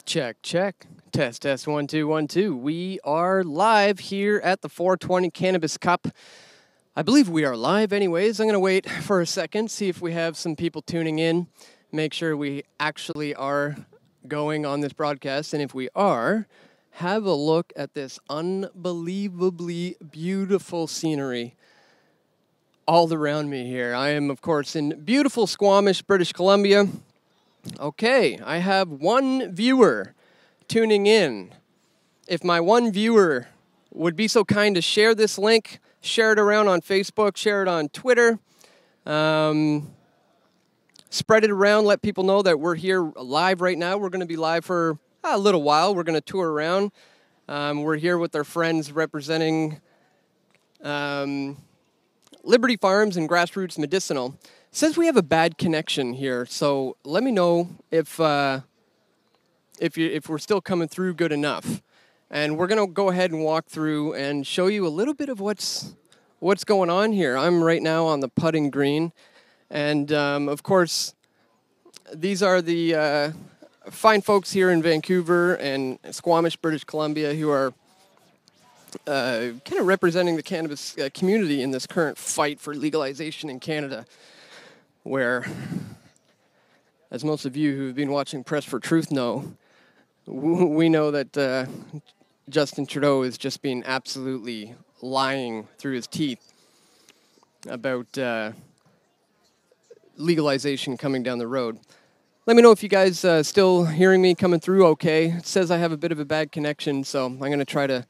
Check, check. Test, test, 1, 2, 1, 2. We are live here at the Fore20 Cannabis Cup. I believe we are live anyways. I'm going to wait for a second, see if we have some people tuning in, make sure we actually are going on this broadcast. And if we are, have a look at this unbelievably beautiful scenery all around me here. I am, of course, in beautiful Squamish, British Columbia. Okay, I have one viewer tuning in. If my one viewer would be so kind to share this link, share it around on Facebook, share it on Twitter, spread it around, let people know that we're here live right now. We're going to be live for a little while. We're going to tour around. We're here with our friends representing Liberty Farms and Grassroots Medicinal. Says we have a bad connection here, so let me know if we're still coming through good enough. And we're gonna go ahead and walk through and show you a little bit of what's going on here. I'm right now on the putting green, and of course, these are the fine folks here in Vancouver and Squamish, British Columbia, who are kind of representing the cannabis community in this current fight for legalization in Canada, where, as most of you who have been watching Press for Truth know, we know that Justin Trudeau is just being absolutely lying through his teeth about legalization coming down the road. Let me know if you guys still hearing me coming through okay. It says I have a bit of a bad connection, so I'm going to try to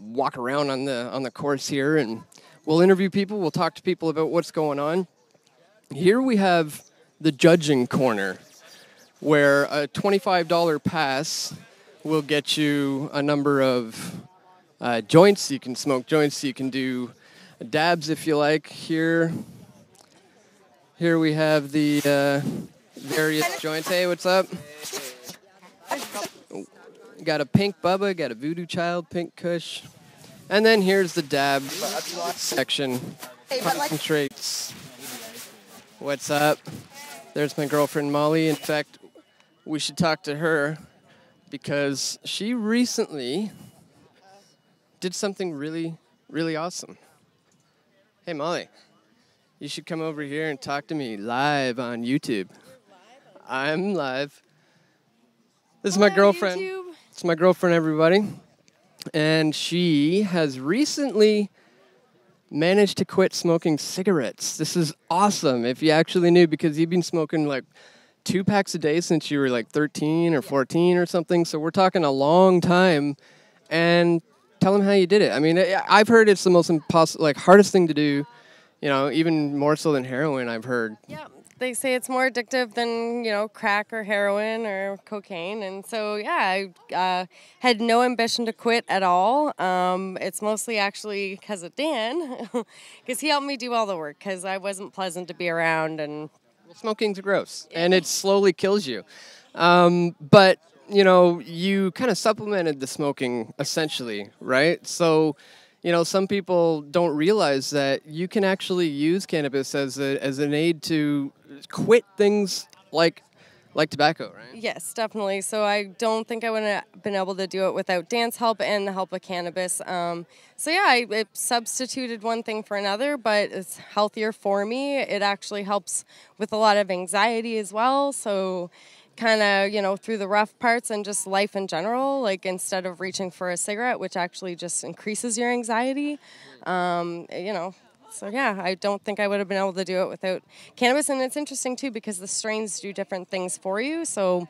walk around on the course here, and we'll interview people. We'll talk to people about what's going on. Here we have the judging corner, where a $25 pass will get you a number of joints. You can smoke joints. You can do dabs if you like. Here we have the various joints. Hey, what's up? Got a pink Bubba, got a Voodoo Child, pink Kush. And then here's the dab section. Concentrates. What's up? There's my girlfriend Molly. In fact, we should talk to her because she recently did something really, really awesome. Hey Molly, you should come over here and talk to me live on YouTube. I'm live. This is my girlfriend. YouTube. It's my girlfriend, everybody. And she has recently managed to quit smoking cigarettes. This is awesome if you actually knew, because you've been smoking like 2 packs a day since you were like 13 or 14 or something. So we're talking a long time. And tell them how you did it. I mean, I've heard it's the most hardest thing to do, you know, even more so than heroin, I've heard. Yeah. They say it's more addictive than, crack or heroin or cocaine. And so, yeah, I had no ambition to quit at all. It's mostly actually because of Dan, because he helped me do all the work, because I wasn't pleasant to be around. And well, smoking's gross, and it slowly kills you. But, you kind of supplemented the smoking, essentially, right? So, some people don't realize that you can actually use cannabis as an aid to quit things like tobacco, right? Yes, definitely. So I don't think I would have been able to do it without Dan's help and the help of cannabis. I substituted one thing for another, but it's healthier for me. It actually helps with a lot of anxiety as well. So kind of, through the rough parts and just life in general, like instead of reaching for a cigarette, which actually just increases your anxiety, So, yeah, I don't think I would have been able to do it without cannabis. And it's interesting, too, because the strains do different things for you. So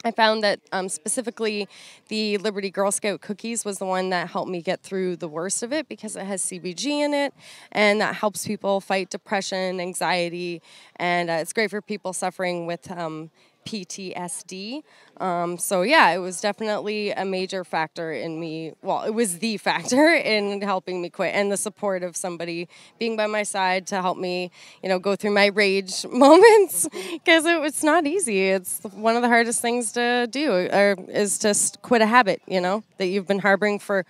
I found that specifically the Liberty Girl Scout cookies was the one that helped me get through the worst of it, because it has CBG in it, and that helps people fight depression, anxiety, and it's great for people suffering with PTSD. It was definitely a major factor in me. Well, it was the factor in helping me quit, and the support of somebody being by my side to help me, go through my rage moments, because it's not easy. It's one of the hardest things to do, is just quit a habit, that you've been harboring for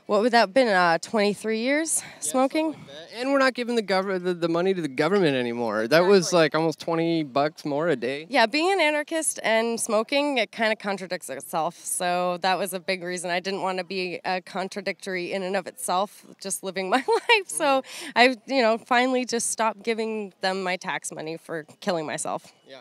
What would that have been? 23 years smoking? And we're not giving the money to the government anymore. That was like almost $20 more a day. Yeah, being an anarchist and smoking, it kind of contradicts itself. So that was a big reason. I didn't want to be contradictory in and of itself, just living my life. So I, finally just stopped giving them my tax money for killing myself. Yeah.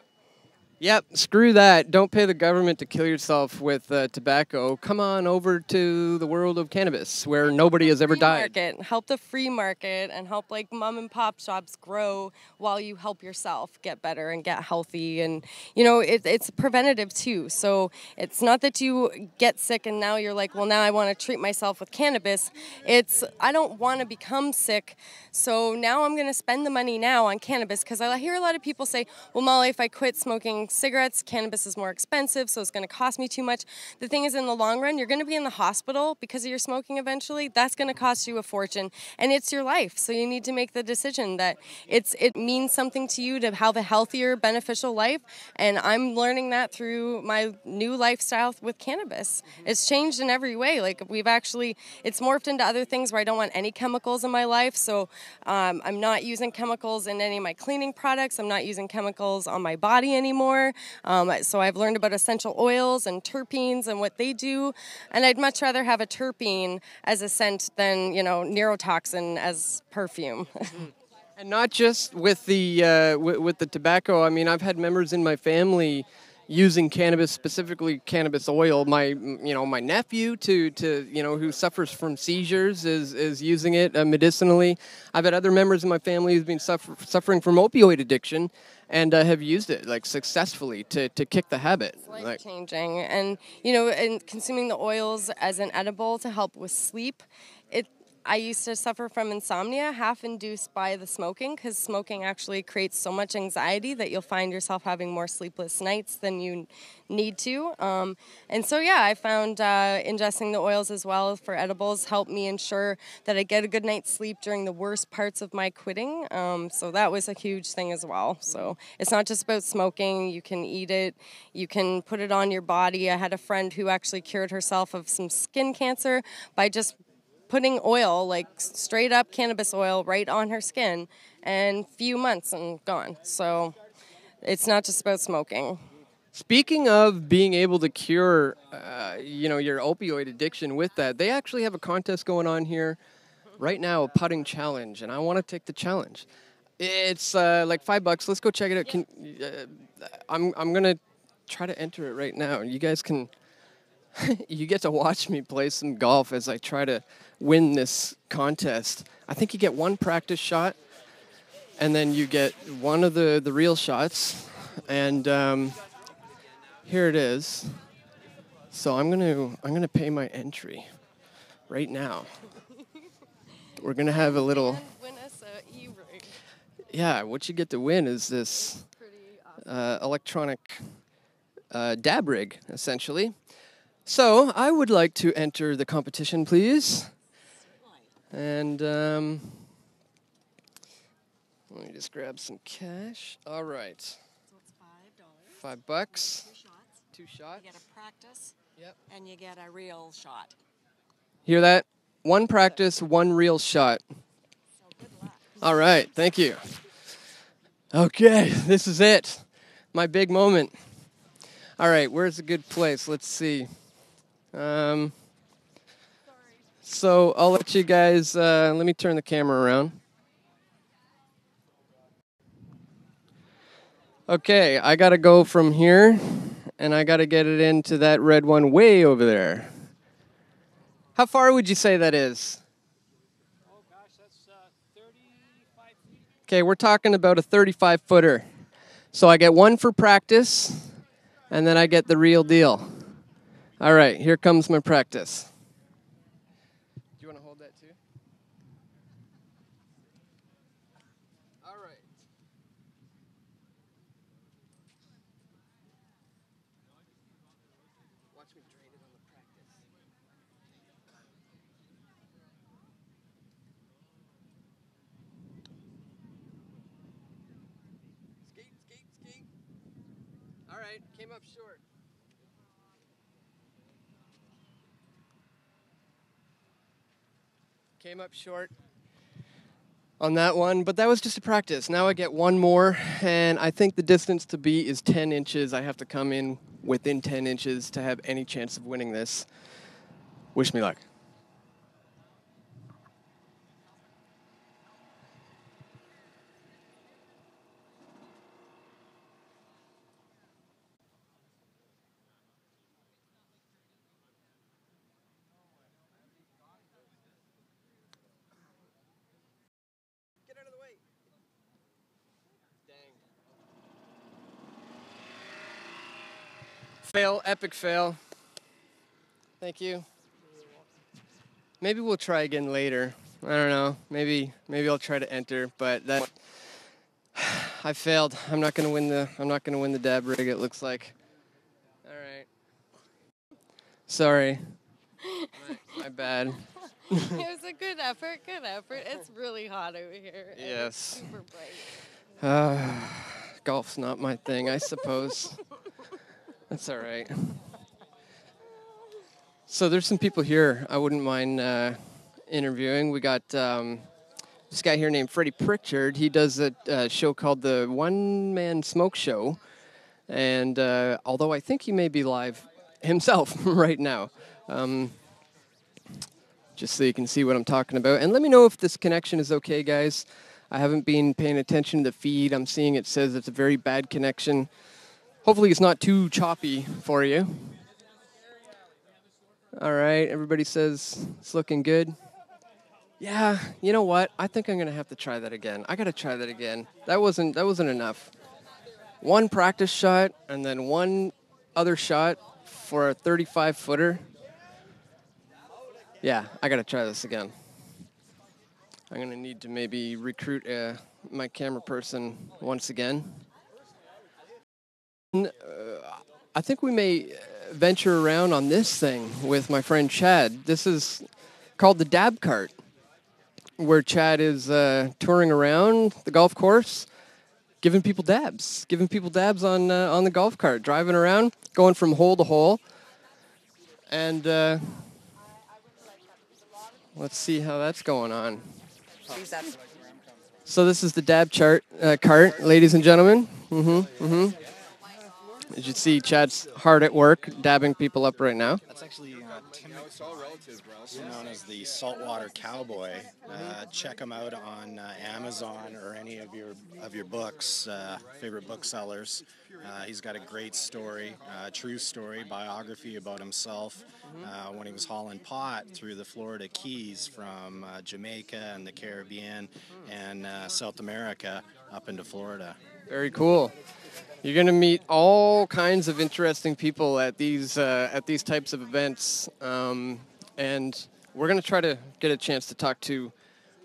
Yep, screw that. Don't pay the government to kill yourself with tobacco. Come on over to the world of cannabis where nobody has ever died. Help the free market and help like mom and pop shops grow while you help yourself get better and get healthy. And, it's preventative too. So it's not that you get sick and now you're like, well, now I want to treat myself with cannabis. It's, I don't want to become sick. So now I'm going to spend the money now on cannabis because I hear a lot of people say, well, Molly, if I quit smoking cigarettes, cannabis is more expensive, so it's going to cost me too much. The thing is, in the long run, you're going to be in the hospital because of your smoking eventually. That's going to cost you a fortune, and it's your life. So you need to make the decision that it means something to you to have a healthier, beneficial life. And I'm learning that through my new lifestyle with cannabis. It's changed in every way. Like it's morphed into other things where I don't want any chemicals in my life. So I'm not using chemicals in any of my cleaning products. I'm not using chemicals on my body anymore. So I've learned about essential oils and terpenes and what they do. And I'd much rather have a terpene as a scent than, neurotoxin as perfume. And not just with the tobacco. I mean, I've had members in my family using cannabis, specifically cannabis oil. My nephew who suffers from seizures is using it medicinally. I've had other members of my family who've been suffering from opioid addiction and have used it successfully to kick the habit. It's life-changing. And, and consuming the oils as an edible to help with sleep, I used to suffer from insomnia, half induced by the smoking, because smoking actually creates so much anxiety that you'll find yourself having more sleepless nights than you need to. And so, I found ingesting the oils as well for edibles helped me ensure that I get a good night's sleep during the worst parts of my quitting. So that was a huge thing as well. So it's not just about smoking. You can eat it. You can put it on your body. I had a friend who actually cured herself of some skin cancer by just putting oil, like straight up cannabis oil, right on her skin, and few months and gone. So it's not just about smoking. Speaking of being able to cure, your opioid addiction with that, they actually have a contest going on here right now, a putting challenge, and I want to take the challenge. It's like $5. Let's go check it out. I'm gonna try to enter it right now. You guys can. You get to watch me play some golf as I try to win this contest. I think you get one practice shot, and then you get one of the real shots. And here it is. So I'm gonna pay my entry right now. We're gonna have a little. Win us a e-rig. Yeah, what you get to win is this electronic dab rig, essentially. So, I would like to enter the competition, please. And let me just grab some cash. All right. So it's $5. $5. Two shots. Two shots. You get a practice. Yep. And you get a real shot. Hear that? One practice, one real shot. So good luck. All right. Thank you. Okay. This is it. My big moment. All right. Where's a good place? Let's see. So I'll let you guys, let me turn the camera around. Okay, I gotta go from here, and I gotta get it into that red one way over there. How far would you say that is? Oh gosh, that's 35 feet. Okay, we're talking about a 35-footer. So I get one for practice, and then I get the real deal. All right, here comes my practice. Do you want to hold that too? All right. Watch me drain it on the practice. Skate, skate, skate. All right, came up short. Came up short on that one, but that was just a practice. Now I get one more, and I think the distance to beat is 10 inches. I have to come in within 10 inches to have any chance of winning this. Wish me luck. Get out of the way. Dang. Fail, epic fail. Thank you. Maybe we'll try again later. I don't know. Maybe I'll try to enter, but that I failed. I'm not gonna win the dab rig, it looks like. Alright. Sorry. My bad. It was a good effort, good effort. It's really hot over here. And Yes. it's super bright. Golf's not my thing, I suppose. That's alright. So there's some people here I wouldn't mind interviewing. We got this guy here named Freddie Pritchard. He does a show called the One Man Smoke Show. And although I think he may be live himself right now. Just so you can see what I'm talking about. And let me know if this connection is okay, guys. I haven't been paying attention to the feed. I'm seeing it says it's a very bad connection. Hopefully it's not too choppy for you. All right, everybody says it's looking good. Yeah, you know what? I think I'm gonna have to try that again. I gotta try that again. That wasn't enough. One practice shot and then one other shot for a 35-footer. Yeah, I gotta try this again. I'm gonna need to maybe recruit my camera person once again. I think we may venture around on this thing with my friend Chad. This is called the Dab Cart, where Chad is touring around the golf course, giving people dabs on the golf cart, driving around, going from hole to hole, and let's see how that's going on. So this is the dab cart, ladies and gentlemen. As you see, Chad's hard at work, dabbing people up right now. That's actually Tim, also known as the Saltwater Cowboy. Check him out on Amazon or any of your books, favorite booksellers. He's got a great story, true story, biography about himself when he was hauling pot through the Florida Keys from Jamaica and the Caribbean and South America up into Florida. Very cool. You're going to meet all kinds of interesting people at these types of events, and we're going to try to get a chance to talk to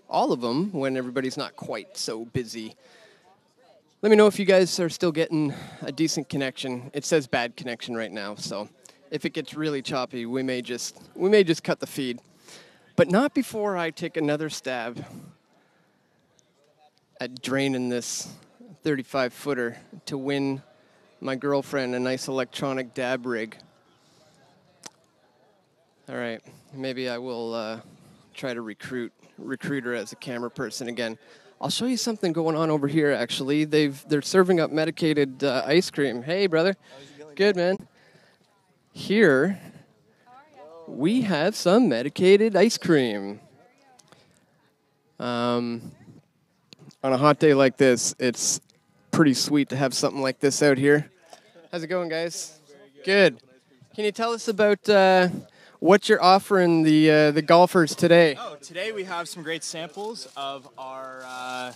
all of them when everybody's not quite so busy. Let me know if you guys are still getting a decent connection. It says bad connection right now, so if it gets really choppy, we may just cut the feed, but not before I take another stab at draining this 35-footer to win my girlfriend a nice electronic dab rig. All right, maybe I will try to recruit her as a camera person again. I'll show you something going on over here. Actually, they're serving up medicated ice cream. Hey, brother. Good, man. Here we have some medicated ice cream. On a hot day like this, it's pretty sweet to have something like this out here. How's it going, guys? Good. Can you tell us about what you're offering the golfers today? Oh, today we have some great samples of our our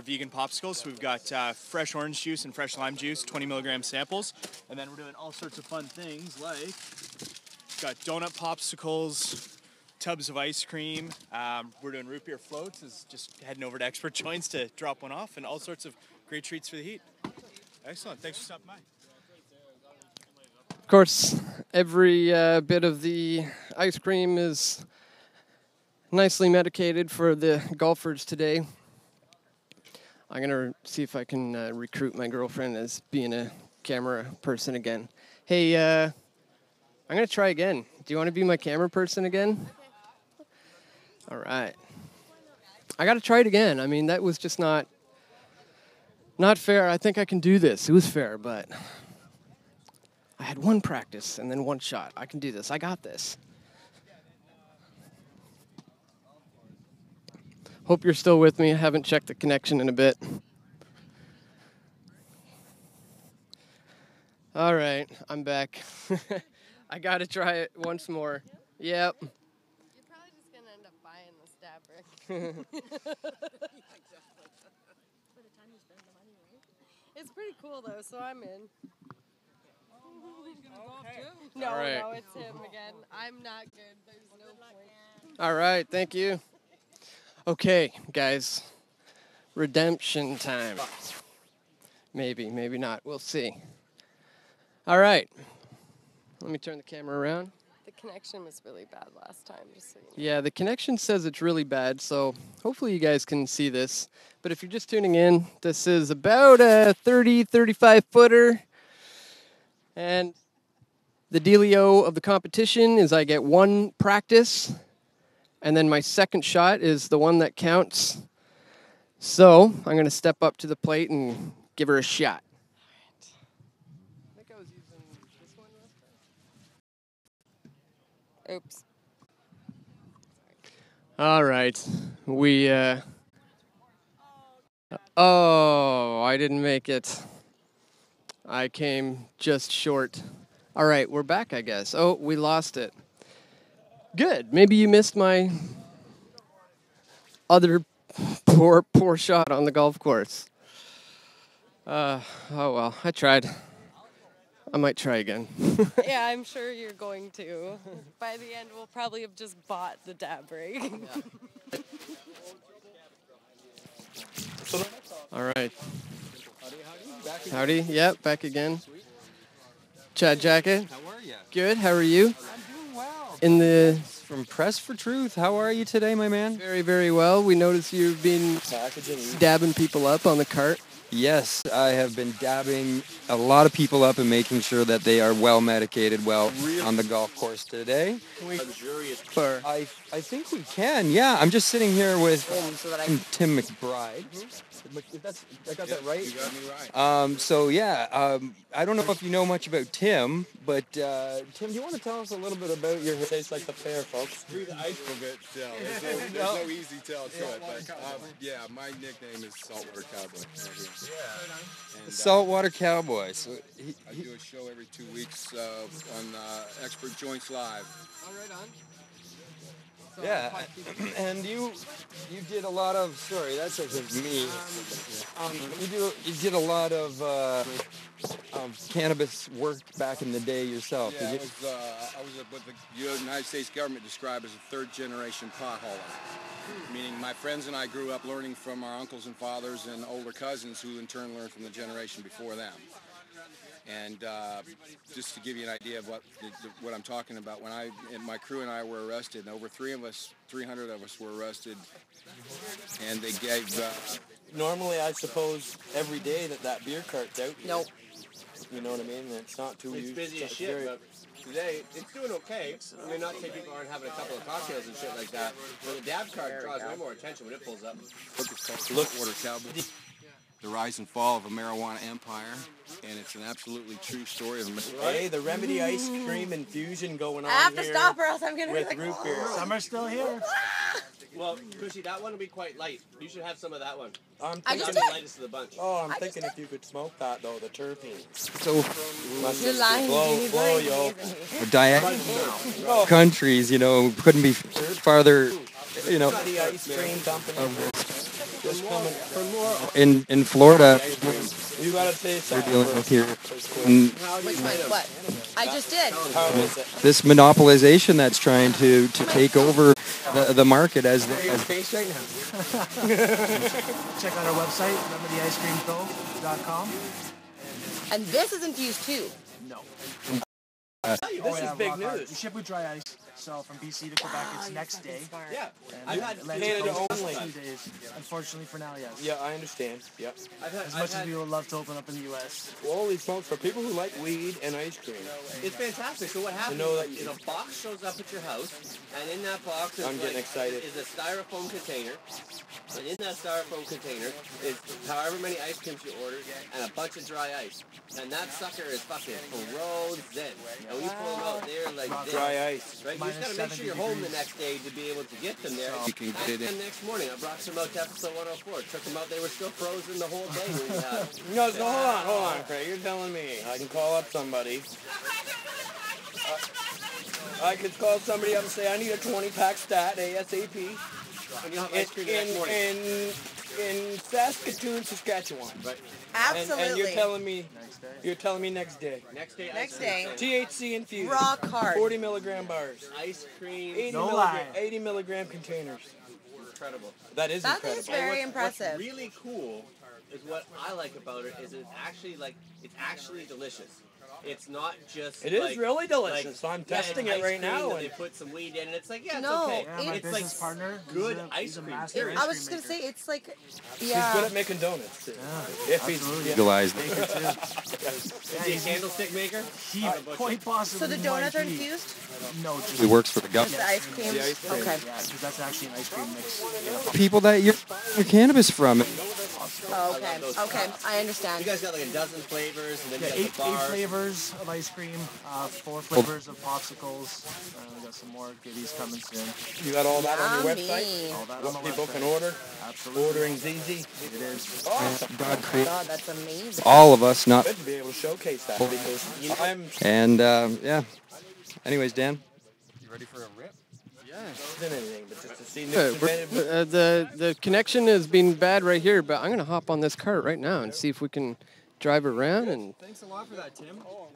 vegan popsicles. So we've got fresh orange juice and fresh lime juice, 20 milligram samples, and then we're doing all sorts of fun things like we've got donut popsicles, tubs of ice cream. We're doing root beer floats. Is just heading over to Expert Joints to drop one off, and all sorts of great treats for the heat. Excellent. Thanks for stopping by. Of course, every bit of the ice cream is nicely medicated for the golfers today. I'm going to see if I can recruit my girlfriend as being a camera person again. Hey, I I'm going to try again. Do you want to be my camera person again? All right. I got to try it again. I mean, that was just not fair. I think I can do this. It was fair, but I had one practice and then one shot. I can do this. I got this. Hope you're still with me. I haven't checked the connection in a bit. All right, I'm back. I got to try it once more. Yep. You're probably just going to end up buying the stab brick. It's pretty cool, though, so I'm in. No, All right. no, it's him again. I'm not good. There's no point. All right, thank you. Okay, guys. Redemption time. Maybe, maybe not. We'll see. All right. Let me turn the camera around. The connection was really bad last time, just so you know. Yeah, the connection says it's really bad, so hopefully you guys can see this. But if you're just tuning in, this is about a 30, 35 footer. And the dealio of the competition is I get one practice, and then my second shot is the one that counts. So I'm going to step up to the plate and give her a shot. I think I was using this one last time. Oops. All right. Oh, I didn't make it. I came just short. All right, we're back, I guess. Oh, we lost it. Good. Maybe you missed my other poor shot on the golf course. Oh, well, I tried. I might try again. Yeah, I'm sure you're going to. By the end, we'll probably have just bought the dab rig. All right. Howdy. Yep, back again. Chad Jacket. How are you? Good. How are you? I'm doing well. In the From Press for Truth. How are you today, my man? very, very well. We noticed you've been dabbing people up on the cart. Yes, I have been dabbing a lot of people up and making sure that they are well medicated, on the golf course today. For I think we can. Yeah, I'm just sitting here with Tim McBride. I got that right? You got me right. So yeah, I don't know if you know much about Tim, but Tim, do you want to tell us a little bit about your tastes like the fair, folks? Through the iceberg tell. There's no easy tell to it, but yeah, my nickname is Saltwater Cowboy. Right here. And, Saltwater Cowboy. So I do a show every 2 weeks on Expert Joints Live. all right on. So yeah, and you did a lot of. Sorry, that's like me. You did a lot of cannabis work back in the day yourself. Yeah, did you? I was what the United States government described as a third-generation potholer, meaning my friends and I grew up learning from our uncles and fathers and older cousins who in turn learned from the generation before them. And just to give you an idea of what I'm talking about, when my crew and I were arrested, and over 300 of us were arrested, and they gave... Normally, I suppose, every day that beer cart's out. Nope. You know what I mean? It's not too... It's busy as shit, but today, it's doing okay. I mean, not to say people aren't having a couple of cocktails and shit like that, but the dab cart draws way more attention when it pulls up. book is called Saltwater Cowboy, The Rise and Fall of a Marijuana Empire, and it's an absolutely true story of... Hey, the Remedy ice cream infusion going on I have to here stop or else I'm going to be with like, root beer. Summer's still here. Well, Cushy, that one will be quite light. You should have some of that one. I'm I thinking, just Not did. the lightest of the bunch. oh, I'm thinking if you could smoke that, though, the terpenes. So You're lying. Blow, You're yo. diagonal countries, couldn't be farther, The ice cream company. Just coming. in Florida. You gotta taste They're that. dealing with here. And Which one? What? I just did. How is it? this monopolization that's trying to take over the market as Face right now. Check out our website, remedyicecreamco.com. And this is infused too. No. This is big rock hard. news. We ship with dry ice, so from BC to Quebec, it's next day. Yeah. And I've had Atlantic Canada Coast, only. 2 days. Unfortunately for now, yes. Yeah, I understand. Yep. As much as we would love to open up in the U.S. Well, holy smokes, for people who like weed and ice cream. It's fantastic. So what happens know that is a box shows up at your house, and in that box is, I'm getting excited. is a styrofoam container. And in that styrofoam container is however many ice creams you order and a bunch of dry ice. And that sucker is fucking frozen. And when you pull them out, they're like this. Dry ice. Right? You just gotta make sure you're home the next day to be able to get them there. You can get it. And next morning, I brought some out to episode 104. Took them out, they were still frozen the whole day when we had them. No, so hold on, Craig. You're telling me I can call up somebody. I could call somebody up and say I need a 20-pack stat ASAP. And you'll have ice cream the next morning. In Saskatoon, Saskatchewan. Right. Absolutely. And you're telling me next day. Next day. Next day. THC infused. Rock hard. 40 milligram bars. Ice cream. 80 milligram containers. Incredible. That is That incredible. is very What's impressive. really cool is what I like about it is it's actually delicious. It's not just. It is really delicious. I'm testing it right now. And they put some weed in, and it's like, yeah, it's No, okay. Yeah, my it's business like partner, good he's ice a cream. master too. ice I was just cream gonna say maker. it's like, He's yeah. good at making donuts too. Yeah, If he's absolutely. Legalized. Baker too. Is he a candlestick maker? He quite possibly. So the donuts are might be. infused? No, just It works for the Just government. the ice cream? The ice cream. Okay. Yeah, because that's actually an ice cream mix. Yeah. People that you're your cannabis from. Oh, okay. Okay, I understand. You guys got like a dozen flavors, and then Yeah, you eight got the bars. flavors of ice cream, 4 flavors of popsicles. We got some more goodies coming soon. You got all that on your Yummy. website? All that on What the people website. can order? Absolutely. Ordering's easy. It is. Awesome. God created God, that's amazing. all of us, not. Good to be able to showcase that because I'm And yeah. Anyways, Dan. You ready for a rip? Yeah. Than anything, but just to see Yeah, the connection has been bad right here, but I'm gonna hop on this cart right now and see if we can drive around and. Thanks a lot for that, Tim. Oh,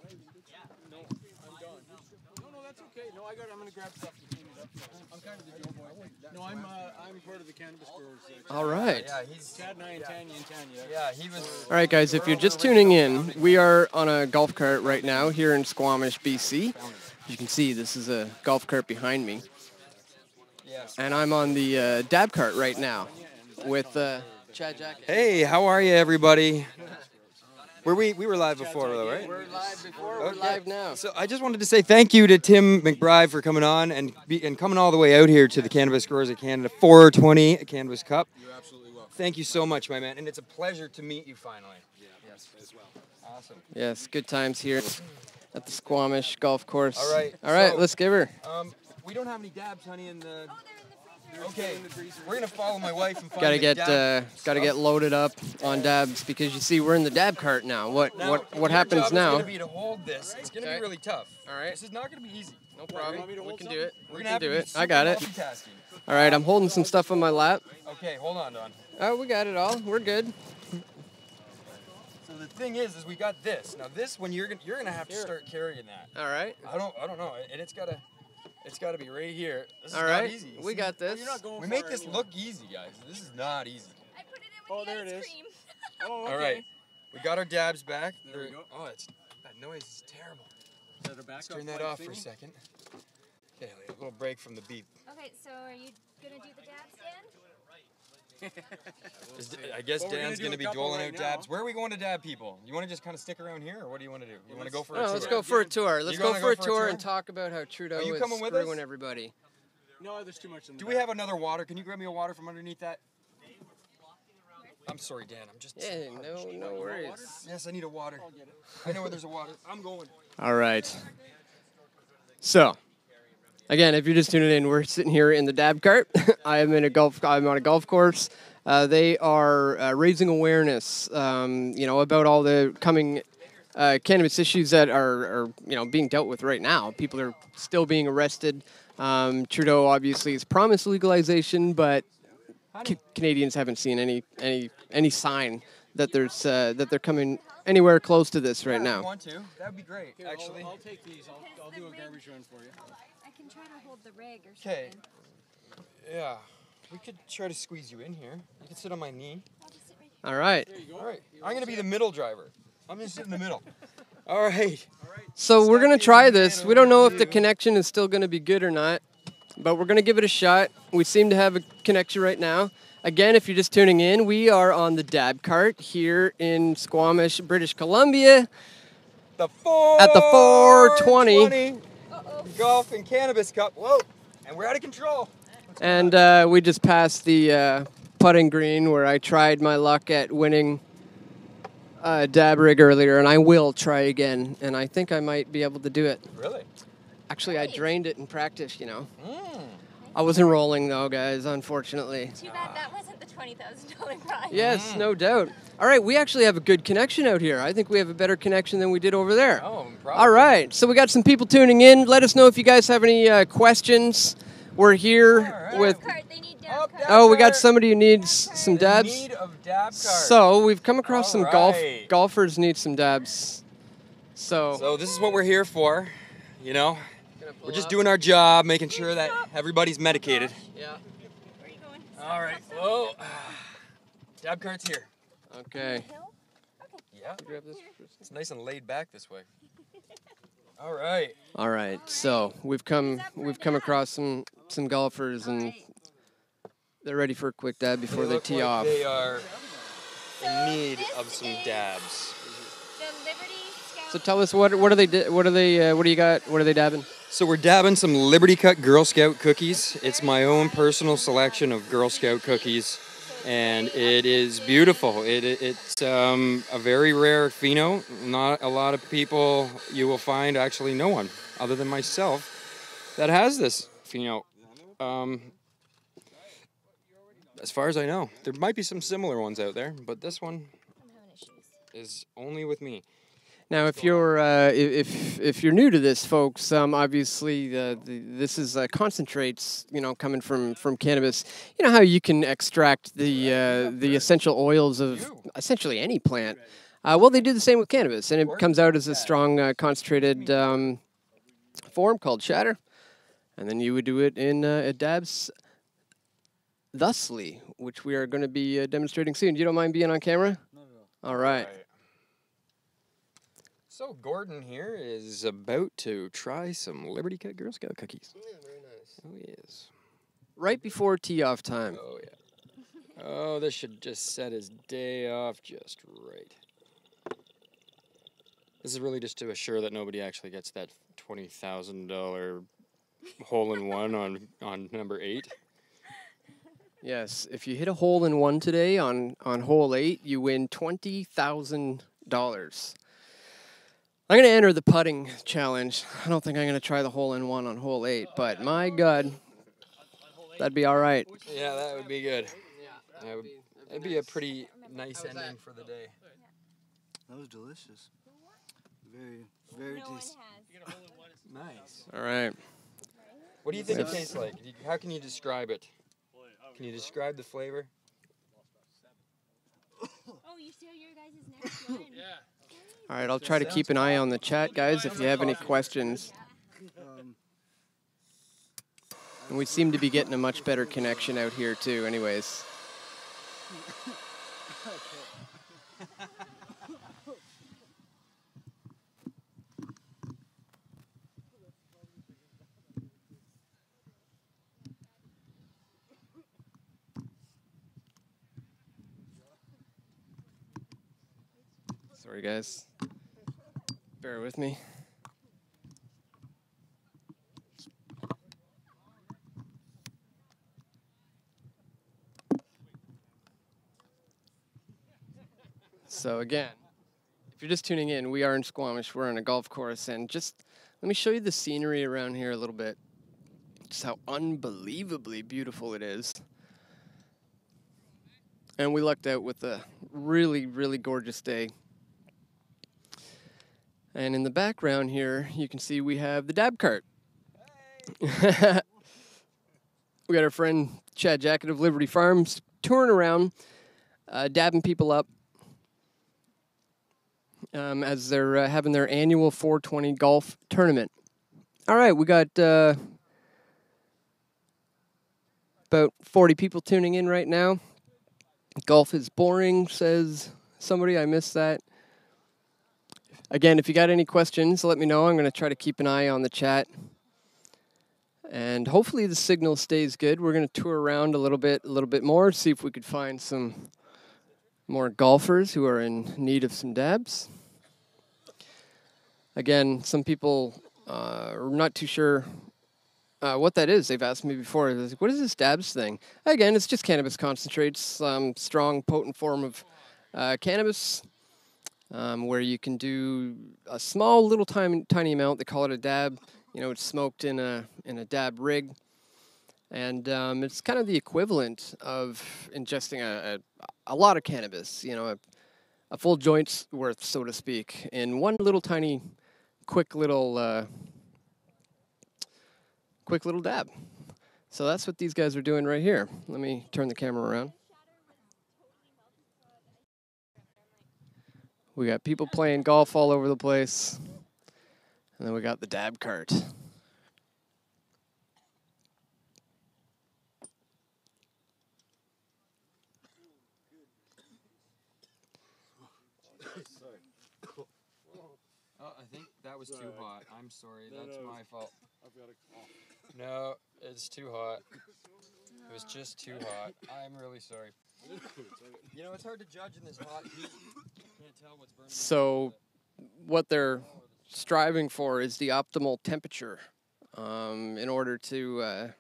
no, I'm done. No, that's okay. No, I'm gonna grab stuff to clean it up. I'm kind of the Joe boy. No, I'm part of the Cannabis Growers. All right. Yeah, he's. Chad and I and Tanya and Tanya. Yeah, he was. All right, guys. If you're just tuning in, we are on a golf cart right now here in Squamish, BC. You can see this is a golf cart behind me, and I'm on the dab cart right now with Chad Jack. Hey, how are you, everybody? We were live before, though, right? We're live before. We're live now. So I just wanted to say thank you to Tim McBride for coming on and coming all the way out here to the Cannabis Growers of Canada Fore20 Cannabis Cup. You're absolutely welcome. Thank you so much, my man, and it's a pleasure to meet you finally. Yes, as well. Awesome. Yes, good times here at the Squamish Golf Course. All right. All right, so, let's give her. We don't have any dabs, honey, in the. Okay, we're gonna follow my wife and find Gotta the get dab gotta get loaded up on dabs because you see we're in the dab cart now. What Your happens job now? Is gonna be to hold this. It's gonna Okay. be really tough. All right. This is not gonna be easy. No problem. We can do it. We're We gonna can have do to be it. I got it. super multitasking. All right, I'm holding some stuff on my lap. Okay, hold on, Don. Oh, we got it all. We're good. So the thing is we got this. Now this one you're gonna have to start carrying that. All right. I don't know, and it's gotta be right here. This is All not right. easy. We See? got this. We make this look easy, guys. This is not easy. I put it in with there it is. Oh, All right, we got our dabs back. There we go. Oh, that noise is terrible. Is that a backup Let's turn that light off for a thingy? second. Okay, a little break from the beep. Okay, so are you gonna do the dab stand? I guess Well, we're Dan's gonna gonna do a be couple doling right out now. dabs. Where are we going to dab people? You want to just kind of stick around here, or what do you want to do? You want to go for a No, tour? let's go for a tour. Let's You go gonna for a go tour and talk about how Trudeau Are you is coming with us? screwing everybody. No, there's too much in the Do we have another water? Can you grab me a water from underneath that? I'm sorry, Dan. I'm just. Yeah, no worries. Yes, I need a water. I know where there's a water. I'm going. All right. So, again, if you're just tuning in, we're sitting here in the dab cart. I'm on a golf course. They are raising awareness, about all the coming cannabis issues that are being dealt with right now. People are still being arrested. Trudeau obviously has promised legalization, but Canadians haven't seen any sign that they're coming anywhere close to this right If now. you want to? That would be great, actually. I'll take these. I'll do a garbage run for you. I can try to hold the rig or Okay. something. Yeah. We could try to squeeze you in here. You can sit on my knee. All right. All right. I'm going to be the middle driver. I'm going to sit in the middle. All right. So we're going to try this. We don't know if the connection is still going to be good or not, but we're going to give it a shot. We seem to have a connection right now. Again, if you're just tuning in, we are on the dab cart here in Squamish, British Columbia. At the 420 Golf and Cannabis Cup. Whoa. And we're out of control. And we just passed the putting green where I tried my luck at winning a dab rig earlier, and I will try again, and I think I might be able to do it. Really? Actually, I drained it in practice, you know. I wasn't rolling, though, guys, unfortunately. Too bad that wasn't the $20,000 prize. Yes, no doubt. All right, we actually have a good connection out here. I think we have a better connection than we did over there. Oh, probably. All right, so we got some people tuning in. Let us know if you guys have any questions. We're here with... Oh, we got somebody who needs some dabs. Need of dab cards. So we've come across some golfers need some dabs. So this is what we're here for, you know. We're just doing our job, making sure that everybody's medicated. Yeah. All right. Whoa. Dab cards here. Okay. Yeah. It's nice and laid back this way. All right. All right. So we've come across some golfers, and they're ready for a quick dab before they tee off. They are in need of some dabs. So tell us what are they what do you got? What are they dabbing? So we're dabbing some Liberty Cut Girl Scout cookies. It's my own personal selection of Girl Scout cookies, and it is beautiful. It's a very rare pheno. Not a lot of people you will find, actually no one, other than myself, that has this pheno. As far as I know, there might be some similar ones out there, but this one is only with me. Now, if you're if you're new to this, folks, obviously this is concentrates, you know, coming from cannabis. You know how you can extract the essential oils of essentially any plant. Well, they do the same with cannabis, and it comes out as a strong concentrated form called shatter, and then you would do it in dabs. Thusly, which we are going to be demonstrating soon. You don't mind being on camera? No. All right. So Gordon here is about to try some Liberty Cut Girl Scout cookies. Yeah, very nice. Oh, yes. Right before tee-off time. Oh, yeah. Oh, this should just set his day off just right. This is really just to assure that nobody actually gets that $20,000 hole-in-one on number 8. Yes, if you hit a hole-in-one today on hole 8, you win $20,000. I'm going to enter the putting challenge. I don't think I'm going to try the hole-in-one on hole 8, but my God, that'd be all right. Yeah, that would be good. That'd be a pretty nice ending for the day. That was delicious. Very, very tasty. Nice. All right. What do you think it tastes like? How can you describe it? Can you describe the flavor? Oh, you see your guys' next one? Yeah. All right, I'll try to keep an eye on the chat, guys, if you have any questions. And we seem to be getting a much better connection out here, too, anyways. Sorry, guys. Bear with me. So again, if you're just tuning in, we are in Squamish. We're on a golf course, and just let me show you the scenery around here a little bit. Just how unbelievably beautiful it is. And we lucked out with a really, really gorgeous day. And in the background here, you can see we have the dab cart. We got our friend Chad Jacket of Liberty Farms touring around, dabbing people up as they're having their annual 420 golf tournament. All right, we got about 40 people tuning in right now. Golf is boring, says somebody. I missed that. Again, if you got any questions, let me know. I'm going to try to keep an eye on the chat. And hopefully the signal stays good. We're going to tour around a little bit more, see if we could find some more golfers who are in need of some dabs. Again, some people are not too sure what that is. They've asked me before, like, what is this dabs thing? Again, it's just cannabis concentrates, strong, potent form of cannabis, where you can do a small, little, tiny amount. They call it a dab. You know, it's smoked in a dab rig, and it's kind of the equivalent of ingesting a lot of cannabis. You know, a full joint's worth, so to speak, in one little tiny, quick little dab. So that's what these guys are doing right here. Let me turn the camera around. We got people playing golf all over the place. And then we got the dab cart. Oh, I think that was too hot. I'm sorry. That's my fault. No, it's too hot. It was just too hot. I'm really sorry. You know, it's hard to judge in this hot heat. Can't tell what's burning. So what they're striving for is the optimal temperature in order to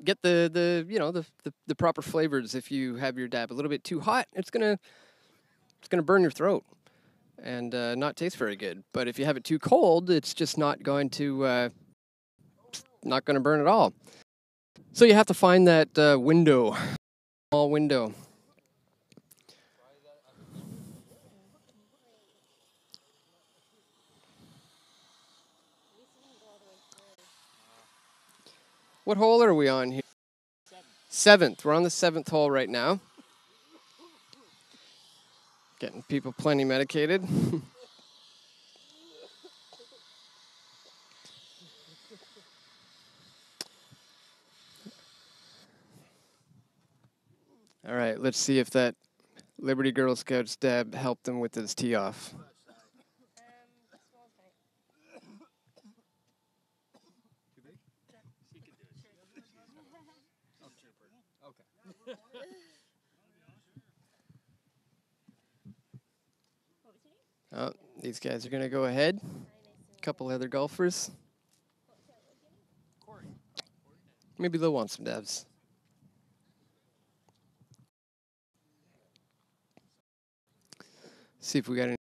get the proper flavors. If you have your dab a little bit too hot, it's gonna burn your throat and not taste very good. But if you have it too cold, it's just not going to burn at all. So you have to find that window, small window. What hole are we on here? Seventh. We're on the 7th hole right now. Getting people plenty medicated. All right, let's see if that Liberty Girl Scouts dab helped him with his tee off. Oh, these guys are going to go ahead. A couple other golfers. Maybe they'll want some dabs. See if we got any.